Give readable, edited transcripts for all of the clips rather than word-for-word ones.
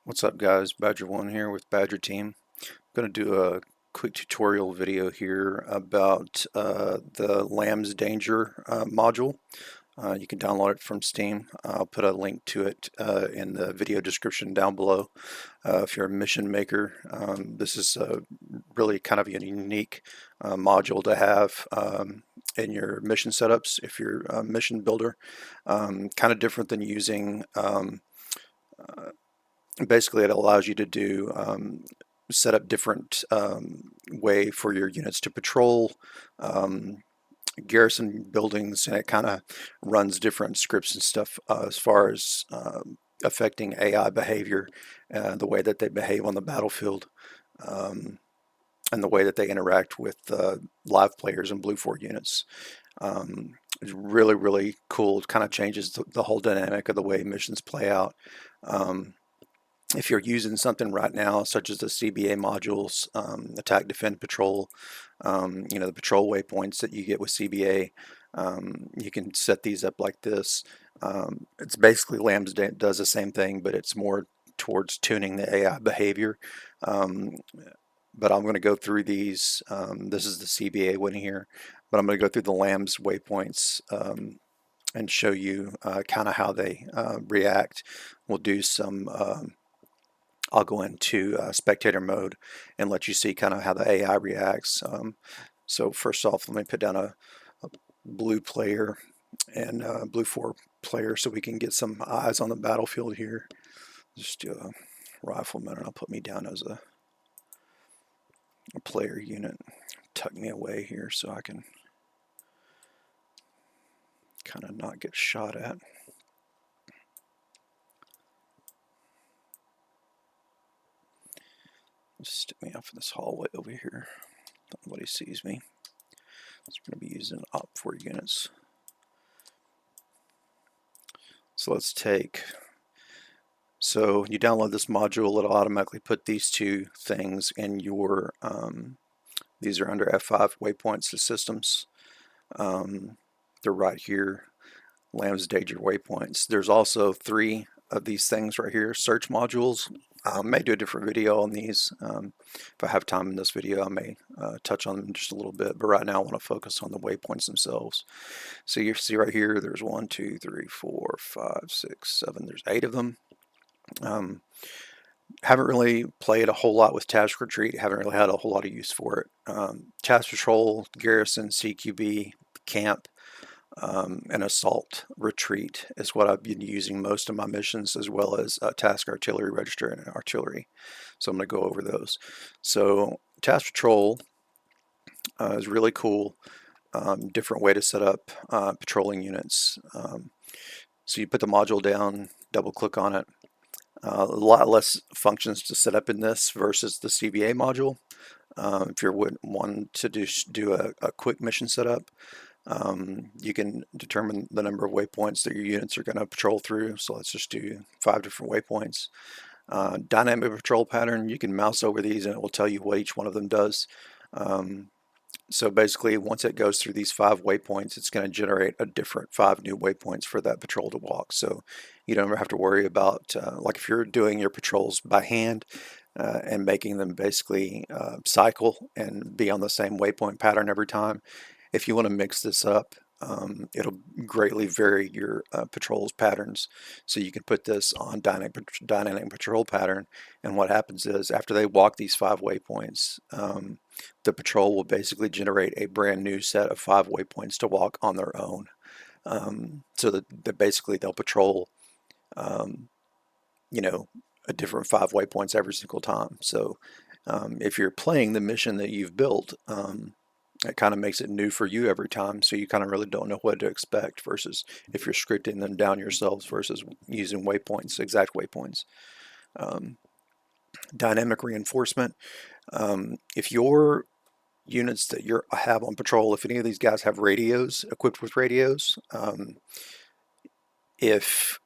What's up guys, Badger1 here with Badger Team. I'm going to do a quick tutorial video here about the LAMBS Danger module. You can download it from Steam. I'll put a link to it in the video description down below. If you're a mission maker, this is really kind of a unique module to have in your mission setups if you're a mission builder. Kind of different than using basically it allows you to do set up different way for your units to patrol garrison buildings, and it kind of runs different scripts and stuff as far as affecting AI behavior, the way that they behave on the battlefield, and the way that they interact with live players and Blue 4 units. It's really cool. It kind of changes the whole dynamic of the way missions play out. If you're using something right now, such as the CBA modules, attack, defend, patrol, the patrol waypoints that you get with CBA, you can set these up like this. It's basically LAMBS does the same thing, but it's more towards tuning the AI behavior. But I'm going to go through these. This is the CBA one here, but I'm going to go through the LAMBS waypoints and show you kind of how they react. We'll do some I'll go into spectator mode and let you see kind of how the AI reacts. So first off, let me put down a blue player and Blue 4 player so we can get some eyes on the battlefield here. Just do a rifleman, and I'll put me down as a player unit. Tuck me away here so I can kind of not get shot at. Just stick me off in this hallway over here. Nobody sees me. So we're going to be using OP4 units. So let's take, so you download this module, it'll automatically put these two things in your, these are under F5 waypoints to systems. They're right here, LAMBS Danger waypoints. There's also 3 of these things right here, search modules. I may do a different video on these. If I have time in this video, I may touch on them just a little bit, but right now I want to focus on the waypoints themselves. So you see right here, there's 1, 2, 3, 4, 5, 6, 7, there's 8 of them. Haven't really played a whole lot with task retreat, haven't really had a whole lot of use for it. Task patrol, garrison, CQB, camp, and assault retreat is what I've been using most of my missions, as well as task artillery register and artillery. So I'm going to go over those. So task patrol is really cool. Different way to set up patrolling units. So you put the module down, double click on it. A lot less functions to set up in this versus the CBA module. If you're wanting to do a quick mission setup, you can determine the number of waypoints that your units are going to patrol through. So let's just do 5 different waypoints. Dynamic patrol pattern, you can mouse over these and it will tell you what each one of them does. So basically, once it goes through these 5 waypoints, it's going to generate a different 5 new waypoints for that patrol to walk. So you don't ever have to worry about, like if you're doing your patrols by hand and making them basically cycle and be on the same waypoint pattern every time. If you want to mix this up, it'll greatly vary your patrols patterns. So you can put this on dynamic patrol pattern, and what happens is after they walk these 5 waypoints, the patrol will basically generate a brand new set of 5 waypoints to walk on their own. So that basically they'll patrol, a different 5 waypoints every single time. So if you're playing the mission that you've built, it kind of makes it new for you every time, so you kind of really don't know what to expect versus if you're scripting them down yourselves versus using waypoints, exact waypoints. Dynamic reinforcement. If your units that you have on patrol, if any of these guys have radios, equipped with radios, if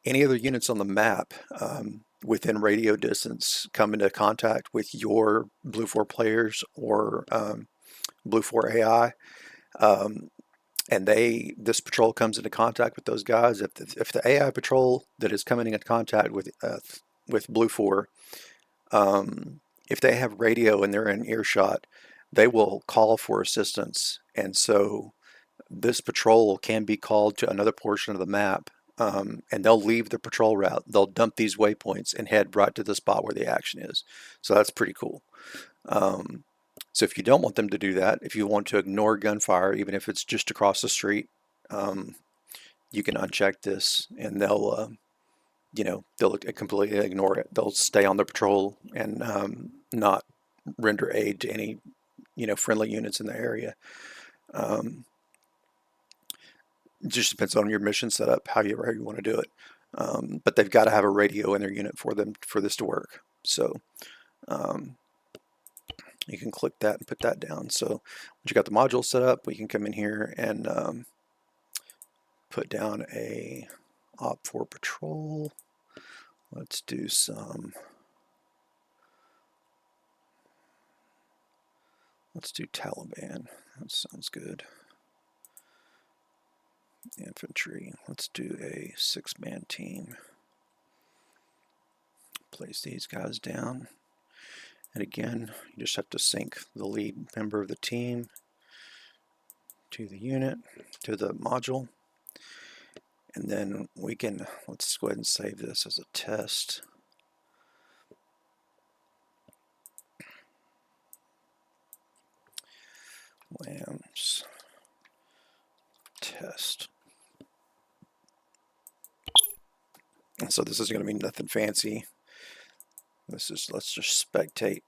any other units on the map within radio distance come into contact with your Blue 4 players or Blue 4 AI, and this patrol comes into contact with those guys. If the AI patrol that is coming into contact with with Blue 4, if they have radio and they're in earshot, they will call for assistance. And so this patrol can be called to another portion of the map, and they'll leave the patrol route. They'll dump these waypoints and head right to the spot where the action is. So that's pretty cool. So if you don't want them to do that, if you want to ignore gunfire, even if it's just across the street, you can uncheck this, and they'll they'll completely ignore it. They'll stay on the patrol and not render aid to any friendly units in the area. It just depends on your mission setup, how you want to do it. But they've got to have a radio in their unit for this to work. So you can click that and put that down. So once you got the module set up, we can come in here and put down a op4 patrol. Let's do Taliban. That sounds good. Infantry. Let's do a 6-man team. Place these guys down. And again, you just have to sync the lead member of the team to the unit, to the module. And then let's go ahead and save this as a test. LAMBS test. So this is going to be nothing fancy. Let's just spectate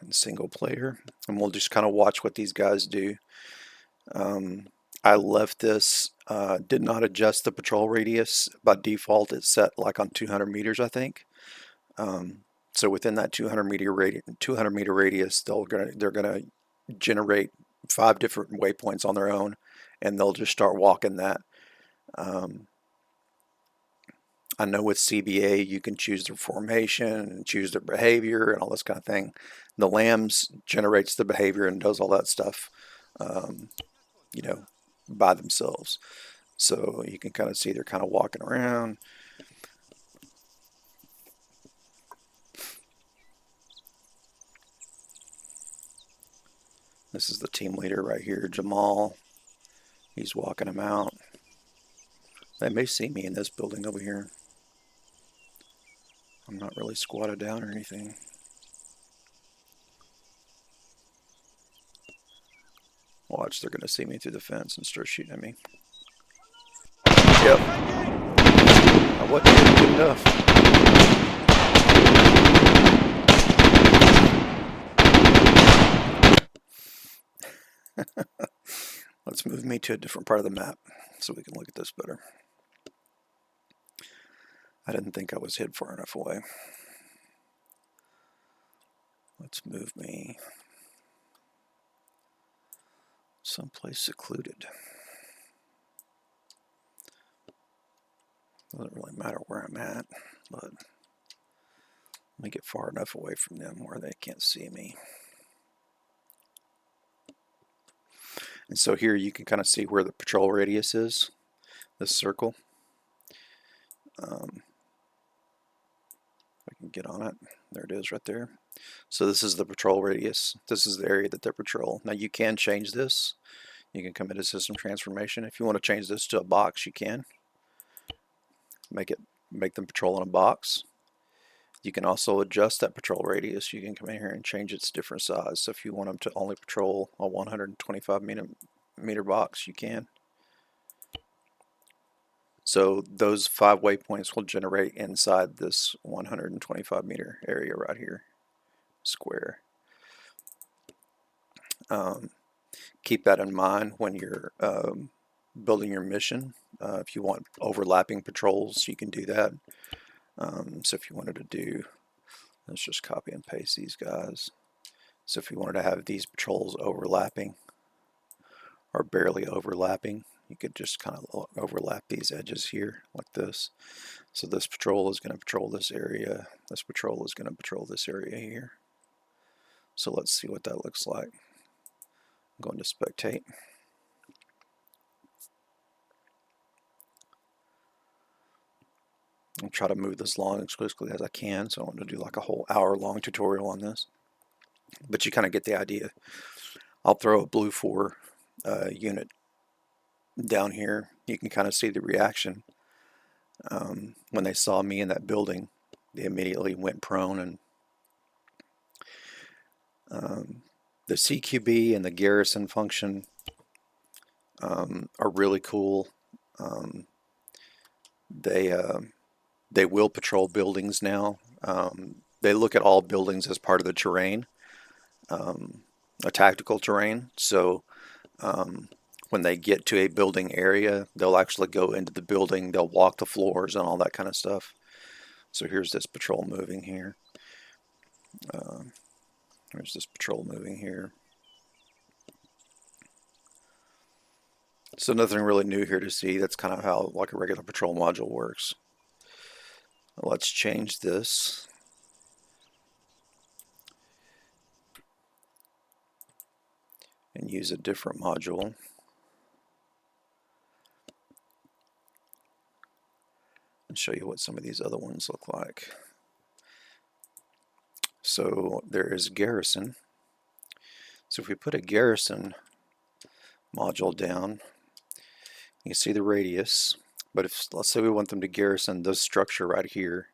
in single player, and we'll just kind of watch what these guys do. I left this, did not adjust the patrol radius. By default, it's set like on 200 meters, I think. So within that 200 meter radius, they're gonna generate 5 different waypoints on their own, and they'll just start walking that. I know with CBA you can choose their formation and choose their behavior and all this kind of thing. The LAMBS generates the behavior and does all that stuff, by themselves. So you can kind of see they're kind of walking around. This is the team leader right here, Jamal. He's walking them out. They may see me in this building over here. I'm not really squatted down or anything. Watch, they're going to see me through the fence and start shooting at me. Yep. I wasn't doing good enough. Let's move me to a different part of the map so we can look at this better. I didn't think I was hid far enough away. Let's move me someplace secluded. Doesn't really matter where I'm at, but let me get far enough away from them where they can't see me. And so here you can kind of see where the patrol radius is, this circle. I can get on it. There it is right there. So this is the patrol radius. This is the area that they patrol. Now you can change this. You can come into system transformation. If you want to change this to a box, you can. Make them patrol in a box. You can also adjust that patrol radius. You can come in here and change its different size. So if you want them to only patrol a 125 meter box, you can. So those 5 waypoints will generate inside this 125 meter area right here, square. Keep that in mind when you're building your mission. If you want overlapping patrols, you can do that. So if you wanted to do, let's just copy and paste these guys. So if you wanted to have these patrols overlapping or barely overlapping, you could just kind of overlap these edges here like this. So this patrol is going to patrol this area. This patrol is going to patrol this area here. So let's see what that looks like. I'm going to spectate. I'll try to move this along as quickly as I can, so I want to do like a whole hour-long tutorial on this. But you kind of get the idea. I'll throw a blue 4 unit down here. You can kind of see the reaction. When they saw me in that building, they immediately went prone. And the CQB and the Garrison function are really cool. They will patrol buildings now. They look at all buildings as part of the terrain, a tactical terrain. So when they get to a building area, they'll actually go into the building, they'll walk the floors and all that kind of stuff. So here's this patrol moving here. There's this patrol moving here. So nothing really new here to see. That's kind of how like a regular patrol module works. Let's change this. And use a different module. And show you what some of these other ones look like. So there is Garrison. So if we put a Garrison module down, you see the radius. But if, let's say we want them to garrison this structure right here.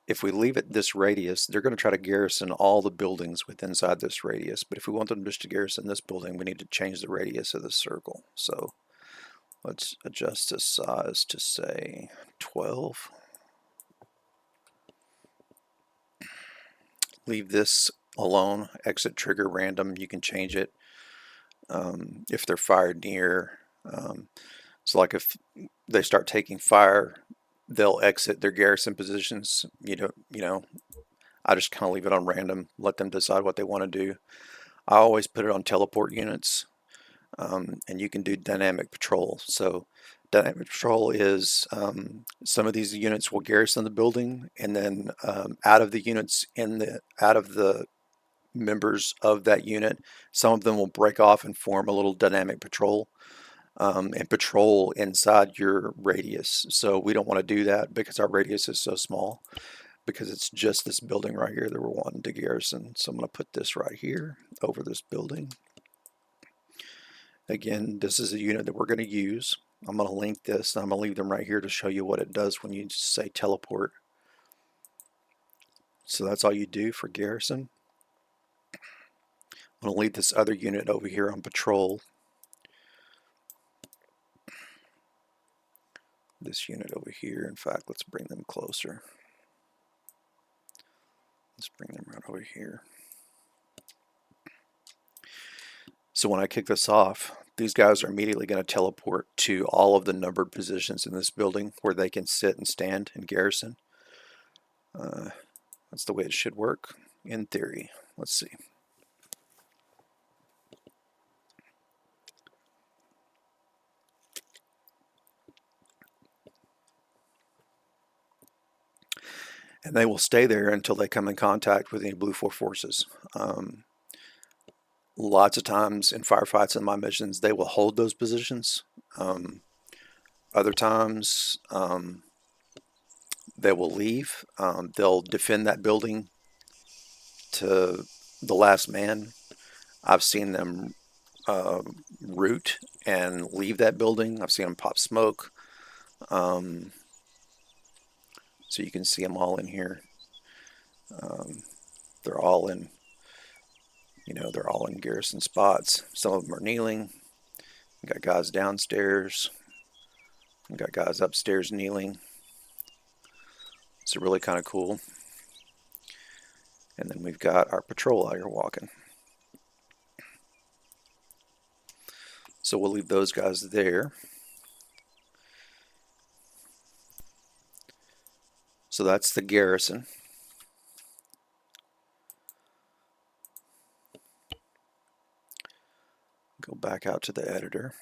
If we leave it this radius, they're going to try to garrison all the buildings within inside this radius. But if we want them just to garrison this building, we need to change the radius of the circle. So let's adjust the size to say 12. Leave this alone. Exit trigger random. You can change it if they're fired near. So like if they start taking fire, they'll exit their garrison positions. You know, I just kind of leave it on random, let them decide what they want to do. I always put it on teleport units, and you can do dynamic patrol. So dynamic patrol is some of these units will garrison the building, and then out of the units out of the members of that unit, some of them will break off and form a little dynamic patrol. And patrol inside your radius. So we don't want to do that because our radius is so small, because it's just this building right here that we're wanting to garrison. So I'm going to put this right here over this building. Again, this is a unit that we're going to use. I'm going to link this, and I'm going to leave them right here to show you what it does when you say teleport. So that's all you do for garrison. I'm going to leave this other unit over here on patrol. This unit over here, in fact, let's bring them closer. Let's bring them right over here. So when I kick this off, these guys are immediately going to teleport to all of the numbered positions in this building where they can sit and stand and garrison. That's the way it should work in theory. Let's see. And they will stay there until they come in contact with any Blue 4 forces. Lots of times in firefights and my missions, they will hold those positions. Other times, they will leave. They'll defend that building to the last man. I've seen them root and leave that building. I've seen them pop smoke. So you can see them all in here. They're all in, they're all in garrison spots. Some of them are kneeling. We've got guys downstairs. We've got guys upstairs kneeling. It's really kind of cool. And then we've got our patrol out here walking. So we'll leave those guys there. So that's the garrison. Go back out to the editor.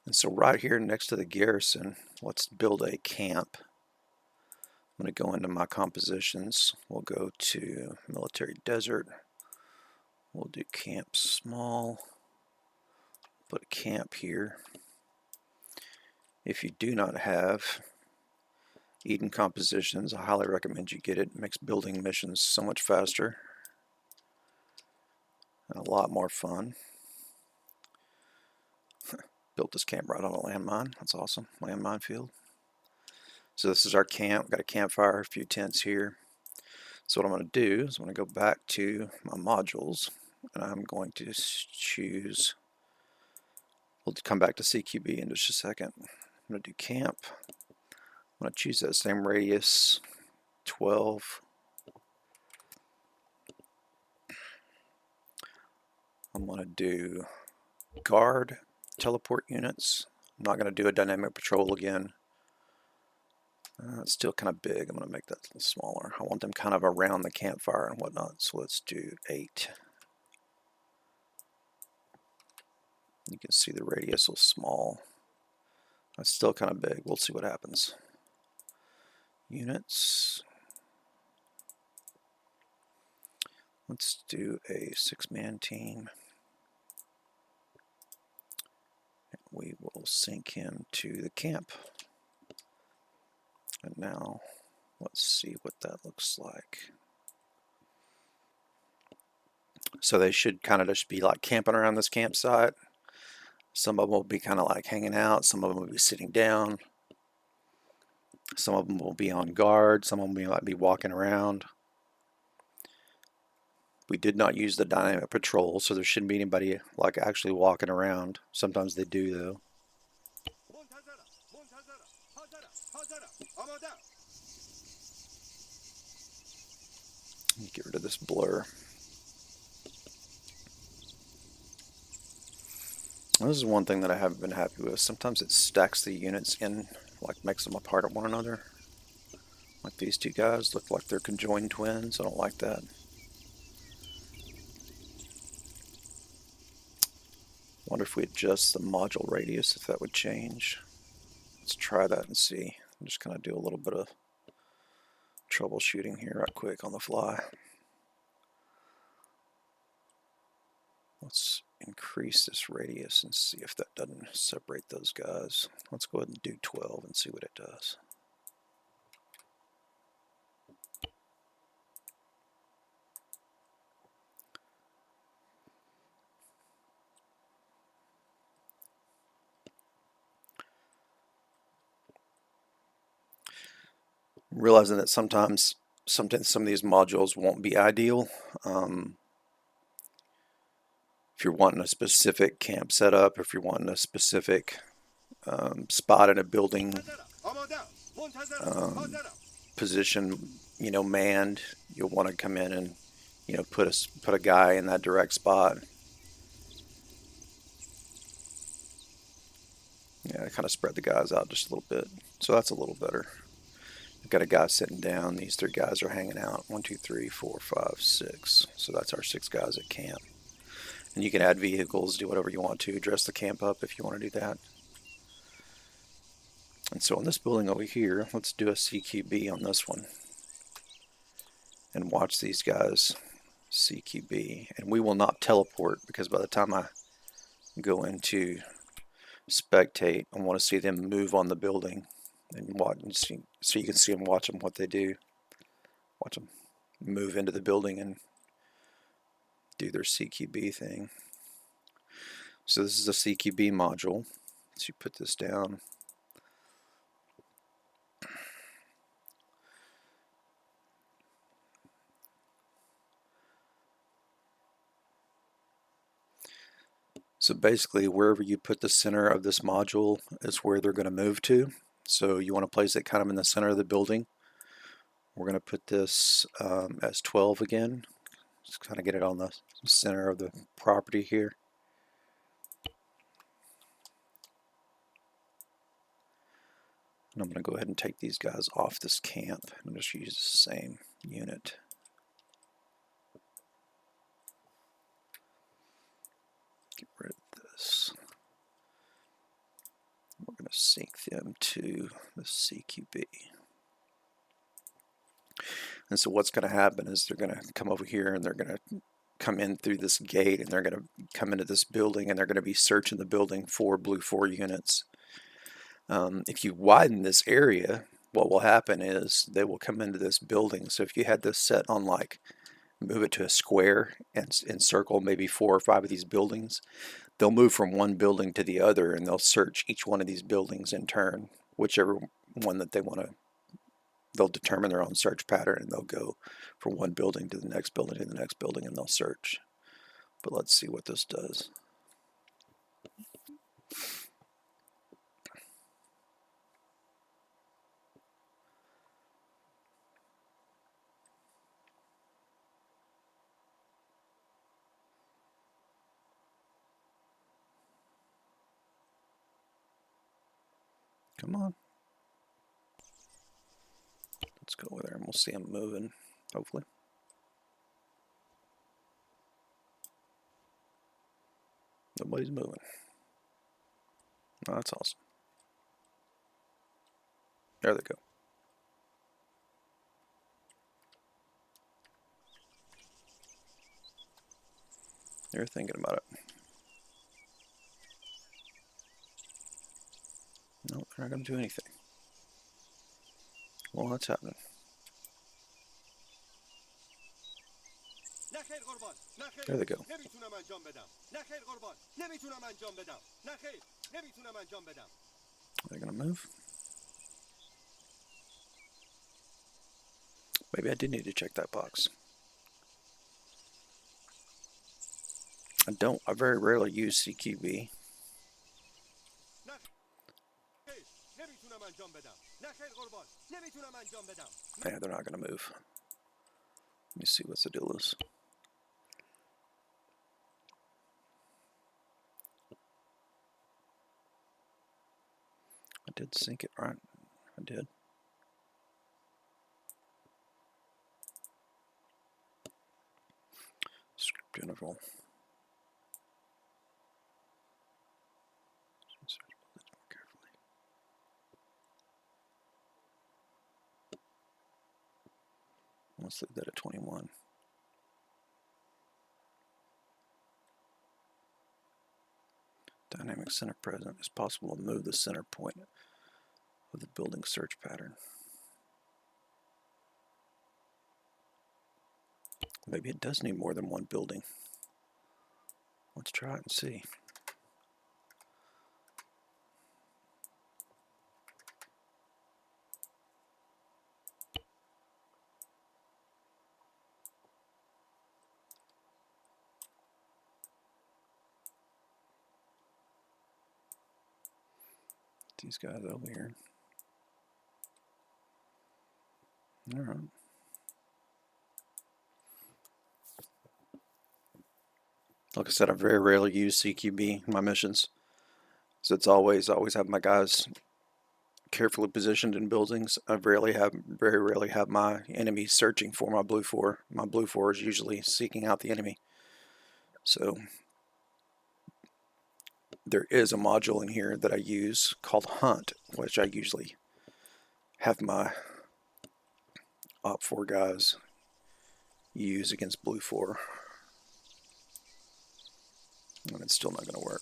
And so right here next to the garrison, let's build a camp. I'm going to go into my compositions. We'll go to military desert. We'll do camp small. Put a camp here. If you do not have Eden compositions, I highly recommend you get it. It makes building missions so much faster and a lot more fun. Built this camp right on a landmine. That's awesome. Landmine field. So this is our camp. We've got a campfire, a few tents here. So what I'm going to do is I'm going to go back to my modules, and I'm going to choose, we'll come back to CQB in just a second. I'm going to do camp. I'm going to choose that same radius, 12. I'm going to do guard teleport units. I'm not going to do a dynamic patrol again. It's still kind of big. I'm going to make that a little smaller. I want them kind of around the campfire and whatnot. So let's do 8. You can see the radius is small. That's still kind of big. We'll see what happens. Units. Let's do a 6-man team. And we will sync him to the camp. And now, let's see what that looks like. So they should kind of just be like camping around this campsite. Some of them will be kind of like hanging out. Some of them will be sitting down. Some of them will be on guard. Some of them might be walking around. We did not use the dynamic patrol, so there shouldn't be anybody like actually walking around. Sometimes they do though. Get rid of this blur. This is one thing that I haven't been happy with. Sometimes it stacks the units in, like makes them apart of one another. Like these two guys look like they're conjoined twins. I don't like that. Wonder if we adjust the module radius, if that would change. Let's try that and see. I'm just gonna do a little bit of troubleshooting here right quick on the fly. Let's increase this radius and see if that doesn't separate those guys. Let's go ahead and do 12 and see what it does. Realizing that sometimes some of these modules won't be ideal. If you're wanting a specific camp setup, if you're wanting a specific spot in a building, position, manned, you'll want to come in and, put a guy in that direct spot. Yeah, kind of spread the guys out just a little bit, so that's a little better. We've got a guy sitting down. These 3 guys are hanging out. 1, 2, 3, 4, 5, 6. So that's our 6 guys at camp. And you can add vehicles, do whatever you want to, dress the camp up if you want to do that. And so on this building over here, let's do a CQB on this one. And watch these guys CQB. And we will not teleport because by the time I go into spectate, I want to see them move on the building. And watch and see, so you can see them, watch them what they do. Watch them move into the building and do their CQB thing. So this is a CQB module. So you put this down. So basically wherever you put the center of this module is where they're going to move to. So you want to place it kind of in the center of the building. We're going to put this as 12 again. Just kind of get it on the center of the property here. And I'm going to go ahead and take these guys off this camp and just use the same unit. Get rid of this. We're going to sync them to the CQB. And so what's going to happen is they're going to come over here and they're going to come in through this gate and they're going to come into this building and they're going to be searching the building for Blue 4 units. If you widen this area, what will happen is they will come into this building. So if you had this set on, like, move it to a square and encircle maybe 4 or 5 of these buildings, they'll move from one building to the other and they'll search each one of these buildings in turn, whichever one that they want to. They'll determine their own search pattern and they'll go from one building to the next building to the next building and they'll search. But let's see what this does. Come on. Let's go over there and we'll see them moving, hopefully. Nobody's moving. Oh, that's awesome. There they go. They're thinking about it. No, they're not going to do anything. Well, what's happening? There they go. They're going to move. Maybe I did need to check that box. I very rarely use CQB. Yeah, they're not going to move. Let me see what the deal is. I did sync it, right? I did. Script interval. Let's leave that at 21. Dynamic center present. It's possible to move the center point of the building search pattern. Maybe it does need more than one building. Let's try it and see. These guys over here. All right. Like I said, I very rarely use CQB in my missions. So it's always have my guys carefully positioned in buildings. I very rarely have my enemies searching for my blue 4. My blue 4 is usually seeking out the enemy. So there is a module in here that I use called Hunt, which I usually have my Op 4 guys use against blue 4. And it's still not going to work.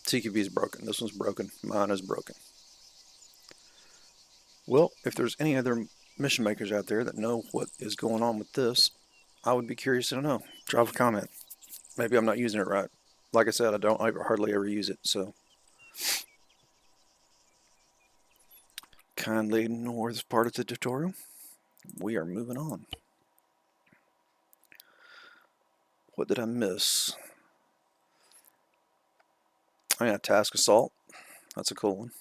CQB is broken. This one's broken. Mine is broken. Well, if there's any other mission makers out there that know what is going on with this, I would be curious to know. Drop a comment. Maybe I'm not using it right. Like I said, I hardly ever use it, so kindly ignore this part of the tutorial. We are moving on. What did I miss? Oh yeah, task assault. That's a cool one.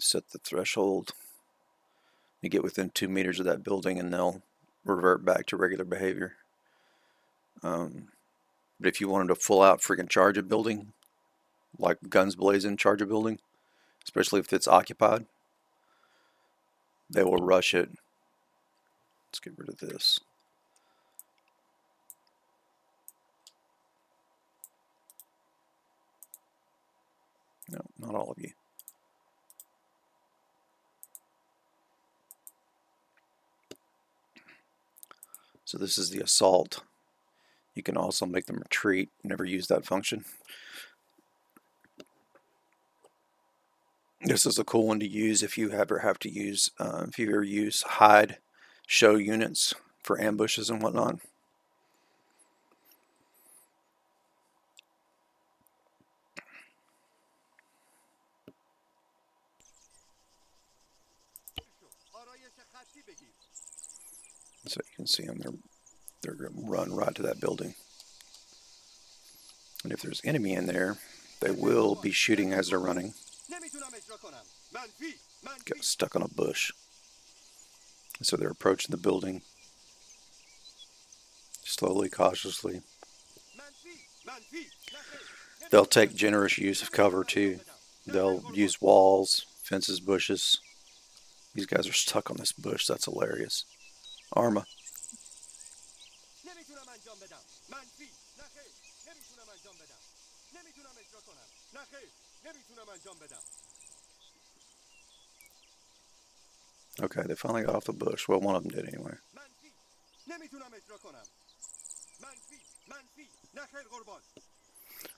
Set the threshold. You get within 2 meters of that building and they'll revert back to regular behavior. But if you wanted to full out freaking charge a building, like guns blazing charge a building, especially if it's occupied, they will rush it. Let's get rid of this. No, not all of you. So this is the assault. You can also make them retreat. Never use that function. This is a cool one to use if you ever have to use, if you ever use hide show units for ambushes and whatnot. So you can see them, they're going to run right to that building. And if there's enemy in there, they will be shooting as they're running. Got stuck on a bush. So they're approaching the building slowly, cautiously. They'll take generous use of cover too. They'll use walls, fences, bushes. These guys are stuck on this bush. That's hilarious. Arma. Okay, they finally got off the bush. Well, one of them did anyway.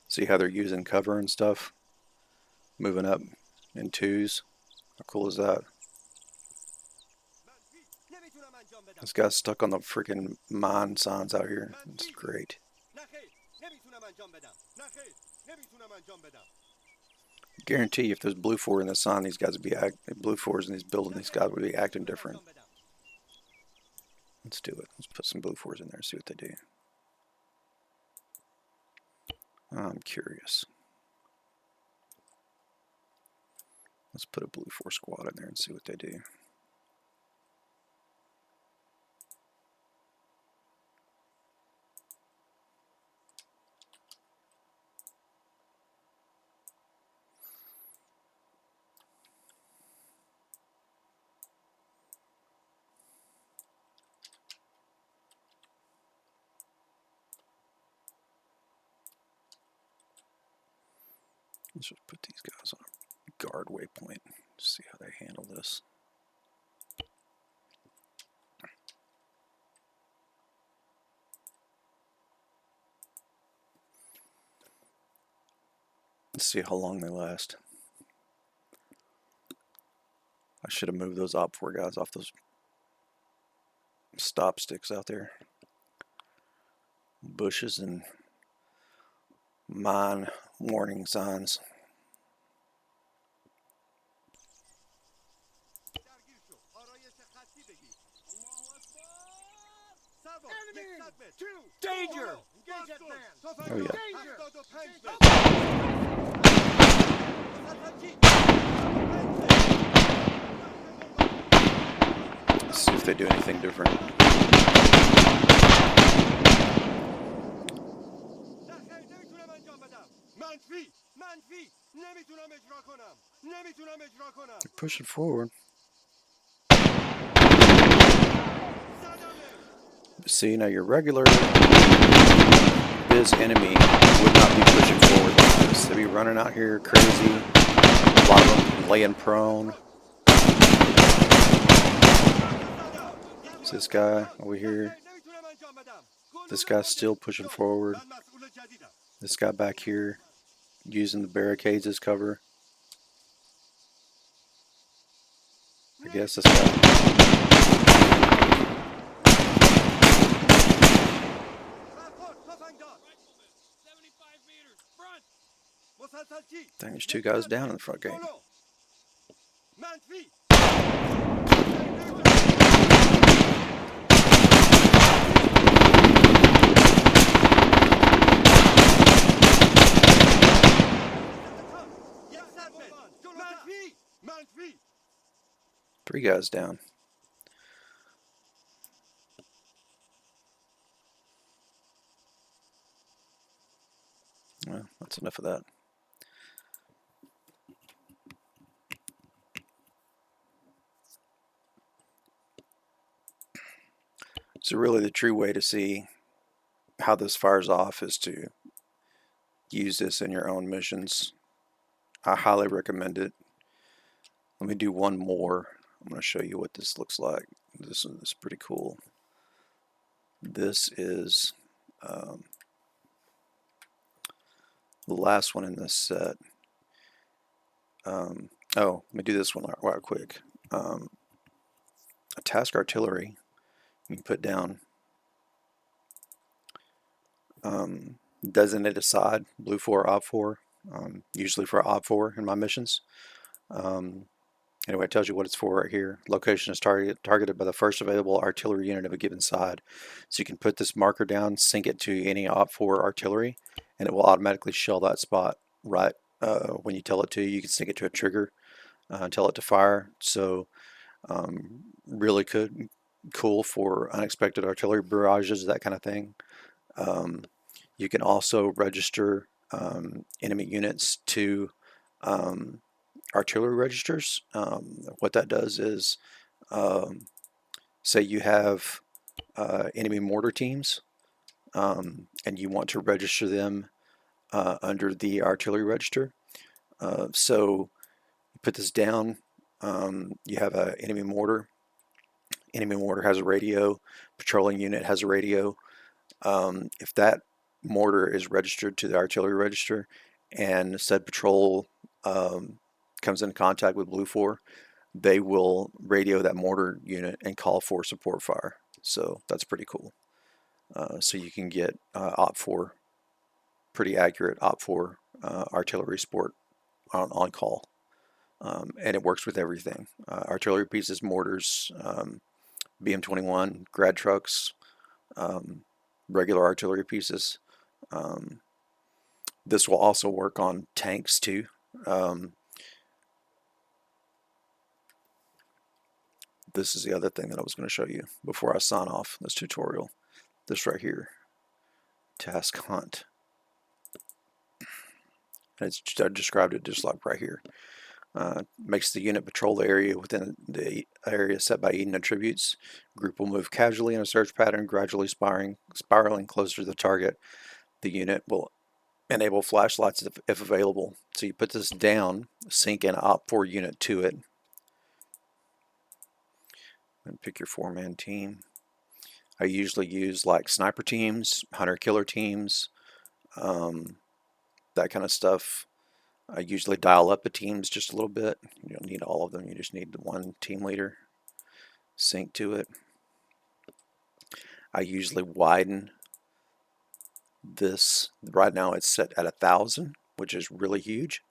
See how they're using cover and stuff? Moving up in twos. How cool is that? This guy's stuck on the freaking mine signs out here. It's great. Guarantee you if there's blue 4 in the sign, these guys would be blue 4s in these buildings. These guys would be acting different. Let's do it. Let's put some blue 4s in there and see what they do. I'm curious. Let's put a blue 4 squad in there and see what they do. Let's just put these guys on a guard waypoint. See how they handle this. Let's see how long they last. I should have moved those Op 4 guys off those stop sticks out there. Bushes and mine warning signs. Danger! Oh yeah. Let's see if they do anything different. They're pushing forward. See, now your regular biz enemy would not be pushing forward like this. They'd be running out here crazy. A lot of them laying prone. It's this guy over here. This guy's still pushing forward. This guy back here using the barricades as cover. I guess this guy. Dang, there's 2 guys down in the front gate. Three guys down. Well, that's enough of that. So really the true way to see how this fires off is to use this in your own missions I highly recommend it. Let me do one more. I'm going to show you what this looks like. This is pretty cool. This is the last one in this set. Oh, let me do this one right quick. A task artillery, you can put down designated side, blue 4, op 4, usually for op 4 in my missions. Anyway, it tells you what it's for right here. Location is targeted by the first available artillery unit of a given side. So you can put this marker down, sync it to any op 4 artillery, and it will automatically shell that spot right when you tell it to. You can sync it to a trigger and tell it to fire. So really cool for unexpected artillery barrages, that kind of thing. You can also register enemy units to artillery registers. What that does is, say you have enemy mortar teams and you want to register them under the artillery register. So you put this down, you have an enemy mortar. Enemy mortar has a radio, patrolling unit has a radio. If that mortar is registered to the artillery register and said patrol comes in contact with blue 4, they will radio that mortar unit and call for support fire. So that's pretty cool. So you can get op 4, pretty accurate op 4 artillery support on call. And it works with everything. Artillery pieces, mortars, BM-21, grad trucks, regular artillery pieces. This will also work on tanks too. This is the other thing that I was going to show you before I sign off this tutorial. This right here, task hunt. And I described it just like right here. Makes the unit patrol the area within the area set by Eden attributes. Group will move casually in a search pattern, gradually spiraling closer to the target. The unit will enable flashlights if available. So you put this down, sync an op 4 unit to it, and pick your 4-man team. I usually use like sniper teams, hunter-killer teams, that kind of stuff. I usually dial up the teams just a little bit. You don't need all of them, you just need the one team leader. Sync to it. I usually widen this. Right now it's set at 1,000, which is really huge.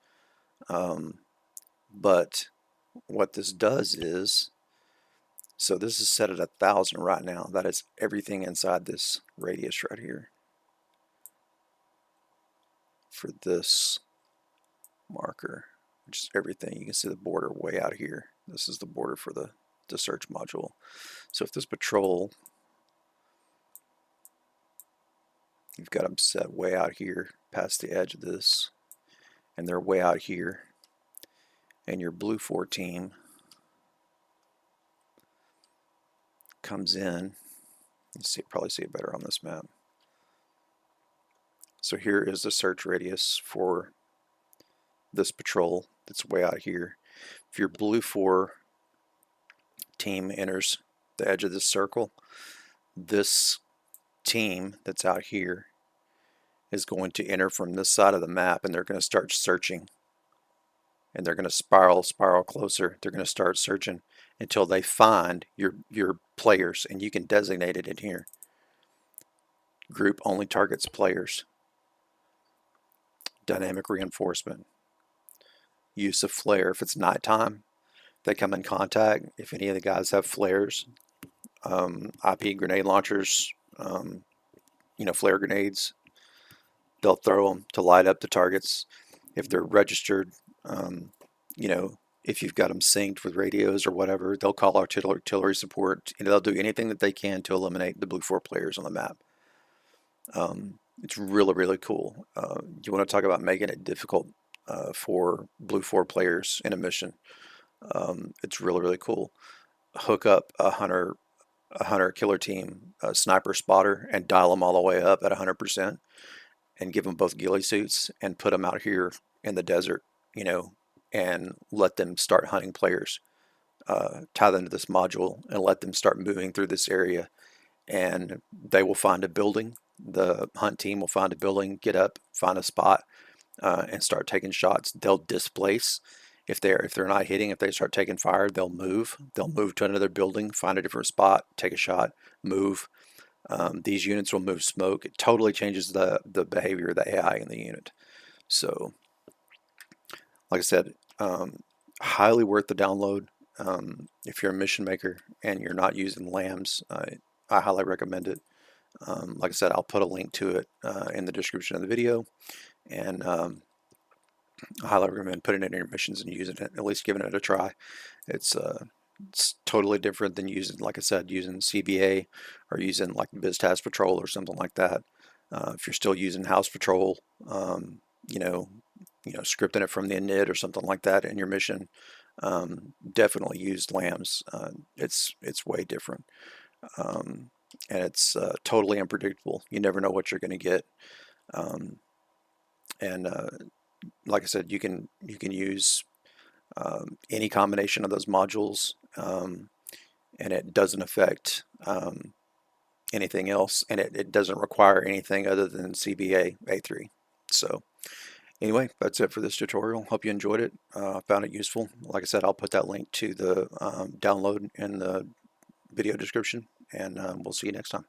But what this does is, so this is set at 1,000 right now. That is everything inside this radius right here. For this marker, which is everything. You can see the border way out here. This is the border for the search module. So if this patrol, you've got them set way out here past the edge of this, and they're way out here, and your blue 4 team comes in. You probably see it better on this map. So here is the search radius for this patrol that's way out here. If your blue 4 team enters the edge of this circle, this team that's out here is going to enter from this side of the map, and they're going to start searching, and they're going to spiral closer. They're going to start searching until they find your players, and you can designate it in here. Group only targets players. Dynamic reinforcement. Use of flare. If it's nighttime, they come in contact. If any of the guys have flares, IP grenade launchers, flare grenades, they'll throw them to light up the targets. If they're registered, if you've got them synced with radios or whatever, they'll call artillery support. They'll do anything that they can to eliminate the blue 4 players on the map. It's really, really cool. You want to talk about making it difficult for blue 4 players in a mission. It's really, really cool. Hook up a hunter killer team, a sniper spotter, and dial them all the way up at 100%, and give them both ghillie suits and put them out here in the desert you know, and let them start hunting players. Tie them to this module and let them start moving through this area, and they will find a building. The hunt team will find a building, get up, find a spot, and start taking shots. They'll displace if they're not hitting. If they start taking fire, they'll move. They'll move to another building, find a different spot, take a shot, move. These units will move smoke. It totally changes the behavior of the AI in the unit. So, like I said, highly worth the download. If you're a mission maker and you're not using LAMBS, I highly recommend it. Like I said, I'll put a link to it in the description of the video, and I highly recommend putting it in your missions and using it, at least giving it a try. It's totally different than using, like I said, using CBA or using like BizTask Patrol or something like that. If you're still using House Patrol, you know, scripting it from the init or something like that in your mission, definitely use LAMBS. It's way different, and it's totally unpredictable. You never know what you're going to get, and like I said, you can use any combination of those modules, and it doesn't affect anything else, and it doesn't require anything other than CBA A3. So anyway, that's it for this tutorial. Hope you enjoyed it. Found it useful. Like I said, I'll put that link to the download in the video description, and we'll see you next time.